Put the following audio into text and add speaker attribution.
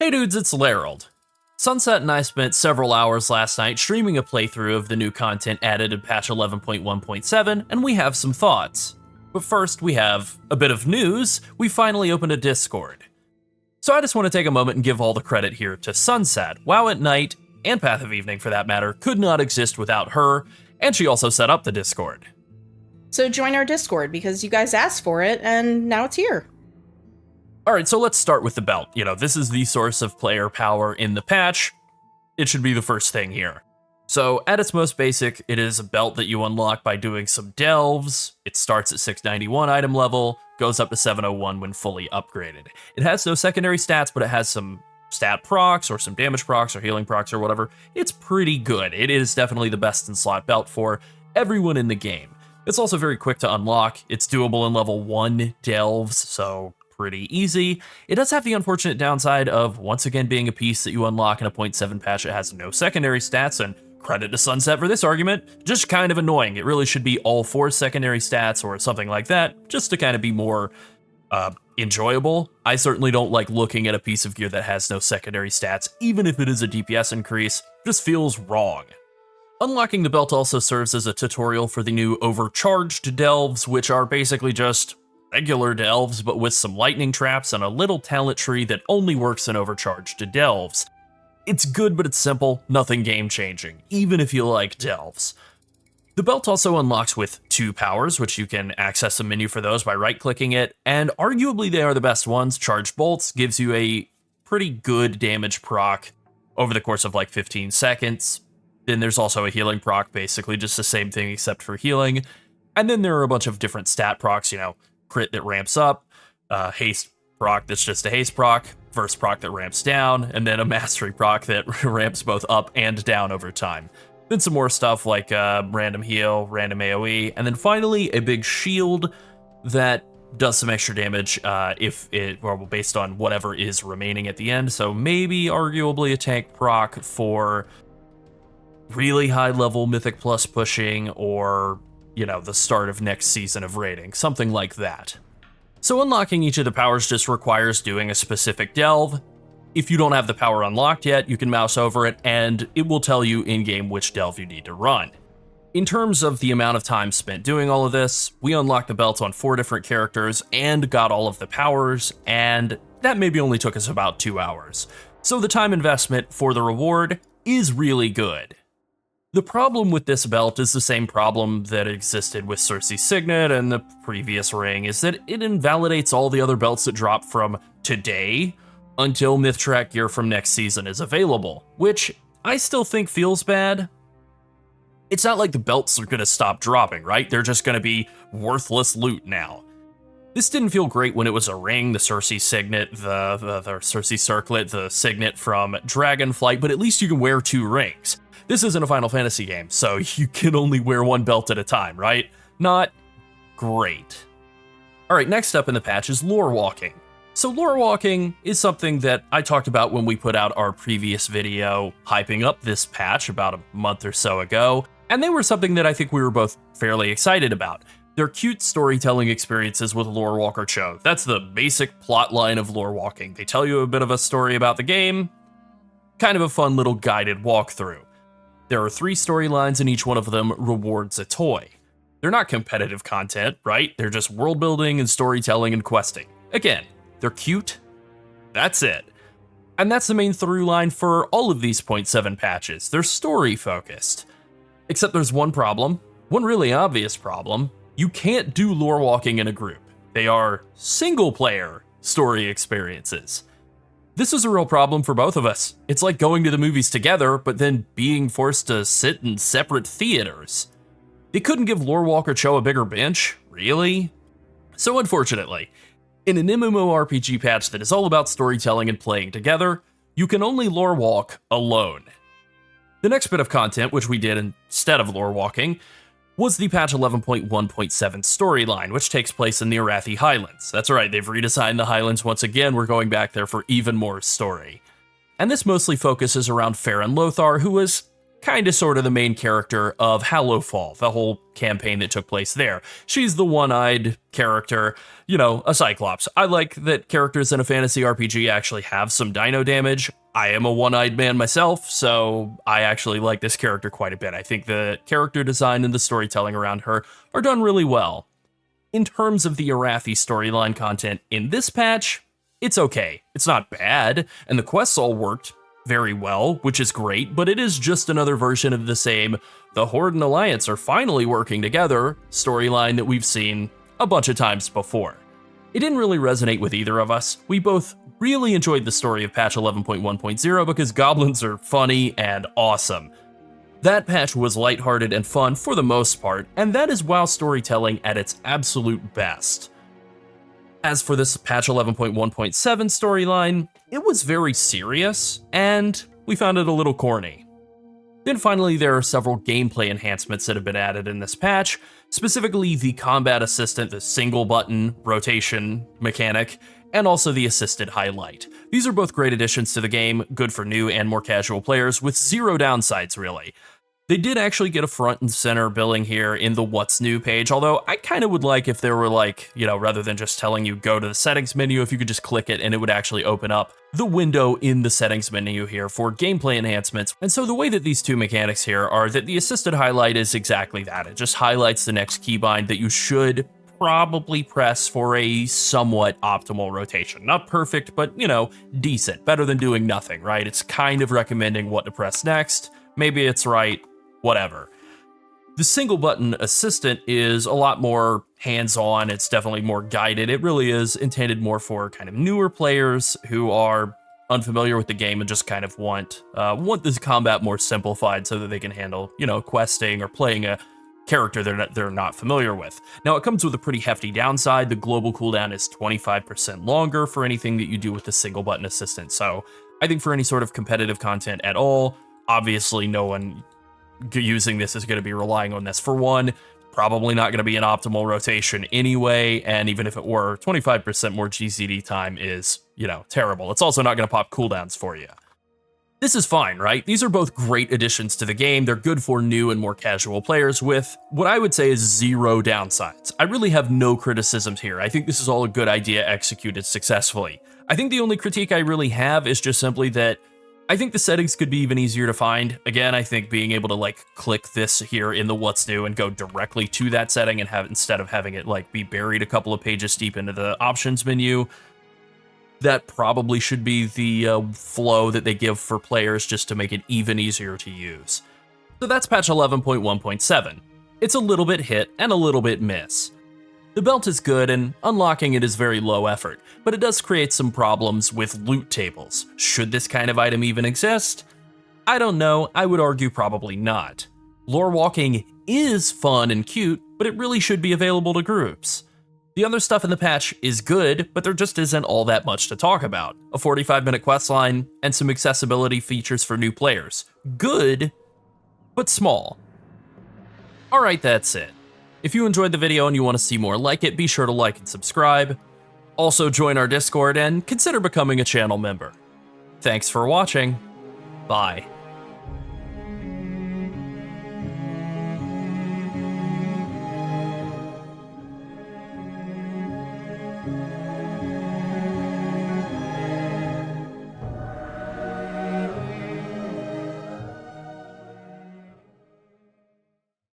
Speaker 1: Hey dudes, it's Llarold. Sunset and I spent several hours last night streaming a playthrough of the new content added in patch 11.1.7, and we have some thoughts. But first, we have a bit of news. We finally opened a Discord. So I just want to take a moment and give all the credit here to Sunset. WoW at Night, and Path of Evening for that matter, could not exist without her, and she also set up the Discord.
Speaker 2: So join our Discord because you guys asked for it, and now it's here.
Speaker 1: Alright, so let's start with the belt. This is the source of player power in the patch. It should be the first thing here. So, at its most basic, it is a belt that you unlock by doing some delves. It starts at 691 item level, goes up to 701 when fully upgraded. It has no secondary stats, but it has some stat procs, or some damage procs, or healing procs, or whatever. It's pretty good. It is definitely the best in slot belt for everyone in the game. It's also very quick to unlock. It's doable in level 1 delves, so pretty easy. It does have the unfortunate downside of once again being a piece that you unlock in a 0.7 patch. It has no secondary stats, and credit to Sunset for this argument, just kind of annoying. It really should be all 4 secondary stats or something like that, just to kind of be more enjoyable. I certainly don't like looking at a piece of gear that has no secondary stats, even if it is a DPS increase. It just feels wrong. Unlocking the belt also serves as a tutorial for the new overcharged delves, which are basically just regular delves, but with some lightning traps and a little talent tree that only works in overcharged delves. It's good, but it's simple, nothing game-changing, even if you like delves. The belt also unlocks with 2 powers, which you can access the menu for those by right-clicking it, and arguably they are the best ones. Charged Bolts gives you a pretty good damage proc over the course of like 15 seconds. Then there's also a healing proc, basically just the same thing except for healing. And then there are a bunch of different stat procs, crit that ramps up, haste proc that's just a haste proc, burst proc that ramps down, and then a mastery proc that ramps both up and down over time. Then some more stuff like random heal, random AoE, and then finally a big shield that does some extra damage based on whatever is remaining at the end. So maybe arguably a tank proc for really high level Mythic Plus pushing, or the start of next season of raiding, something like that. So unlocking each of the powers just requires doing a specific delve. If you don't have the power unlocked yet, you can mouse over it and it will tell you in-game which delve you need to run. In terms of the amount of time spent doing all of this, we unlocked the belt on 4 different characters and got all of the powers, and that maybe only took us about 2 hours. So the time investment for the reward is really good. The problem with this belt is the same problem that existed with Circe's Signet and the previous ring, is that it invalidates all the other belts that drop from today until Mythtrack gear from next season is available, which I still think feels bad. It's not like the belts are going to stop dropping, right? They're just going to be worthless loot now. This didn't feel great when it was a ring, the Circe Signet, the Circe Circlet, the Signet from Dragonflight, but at least you can wear 2 rings. This isn't a Final Fantasy game, so you can only wear 1 belt at a time, right? Not great. Alright, next up in the patch is Lorewalking. So Lorewalking is something that I talked about when we put out our previous video hyping up this patch about a month or so ago, and they were something that I think we were both fairly excited about. They're cute storytelling experiences with Lorewalker Cho. That's the basic plot line of Lorewalking. They tell you a bit of a story about the game, kind of a fun little guided walkthrough. There are 3 storylines and each one of them rewards a toy. They're not competitive content, right? They're just world building and storytelling and questing. Again, they're cute. That's it. And that's the main through line for all of these 0.7 patches. They're story focused. Except there's one problem, one really obvious problem. You can't do Lorewalking in a group. They are single player story experiences. This is a real problem for both of us. It's like going to the movies together, but then being forced to sit in separate theaters. They couldn't give Lorewalker Cho a bigger bench, really? So unfortunately, in an MMORPG patch that is all about storytelling and playing together, you can only Lorewalk alone. The next bit of content, which we did instead of Lorewalking, was the patch 11.1.7 storyline, which takes place in the Arathi Highlands. That's right, they've redesigned the Highlands once again. We're going back there for even more story. And this mostly focuses around Farron Lothar, who was kinda sorta the main character of Hallowfall, the whole campaign that took place there. She's the one-eyed character, you know, a Cyclops. I like that characters in a fantasy RPG actually have some dino damage. I am a one-eyed man myself, so I actually like this character quite a bit. I think the character design and the storytelling around her are done really well. In terms of the Arathi storyline content in this patch, it's okay. It's not bad, and the quests all worked very well, which is great, but it is just another version of the same the Horde and Alliance are finally working together storyline that we've seen a bunch of times before. It didn't really resonate with either of us. We both really enjoyed the story of patch 11.1.0 because goblins are funny and awesome. That patch was lighthearted and fun for the most part, and that is WoW storytelling at its absolute best. As for this patch 11.1.7 storyline, it was very serious, and we found it a little corny. Then finally, there are several gameplay enhancements that have been added in this patch, specifically the combat assistant, the single button rotation mechanic, and also the assisted highlight. These are both great additions to the game, good for new and more casual players, with zero downsides really. They did actually get a front and center billing here in the What's New page, although I kind of would like if there were like, you know, rather than just telling you go to the settings menu, if you could just click it and it would actually open up the window in the settings menu here for gameplay enhancements. And so the way that these two mechanics here are that the assisted highlight is exactly that. It just highlights the next keybind that you should probably press for a somewhat optimal rotation. Not perfect, but, you know, decent. Better than doing nothing, right? It's kind of recommending what to press next. Maybe it's right. Whatever. The single button assistant is a lot more hands-on, it's definitely more guided. It really is intended more for kind of newer players who are unfamiliar with the game and just kind of want this combat more simplified so that they can handle, you know, questing or playing a character they're not familiar with. Now, it comes with a pretty hefty downside. The global cooldown is 25% longer for anything that you do with the single button assistant. So I think for any sort of competitive content at all, obviously no one using this is going to be relying on this. For one, probably not going to be an optimal rotation anyway, and even if it were, 25% more GCD time is, you know, terrible. It's also not going to pop cooldowns for you. This is fine, right? These are both great additions to the game. They're good for new and more casual players with what I would say is zero downsides. I really have no criticisms here. I think this is all a good idea executed successfully. I think the only critique I really have is just simply that I think the settings could be even easier to find. Again, I think being able to like click this here in the What's New and go directly to that setting and have instead of having it like be buried a couple of pages deep into the options menu, that probably should be the flow that they give for players just to make it even easier to use. So that's patch 11.1.7. It's a little bit hit and a little bit miss. The belt is good, and unlocking it is very low effort, but it does create some problems with loot tables. Should this kind of item even exist? I don't know, I would argue probably not. Lorewalking is fun and cute, but it really should be available to groups. The other stuff in the patch is good, but there just isn't all that much to talk about. A 45-minute questline, and some accessibility features for new players. Good, but small. Alright, that's it. If you enjoyed the video and you want to see more like it, be sure to like and subscribe. Also join our Discord and consider becoming a channel member. Thanks for watching. Bye.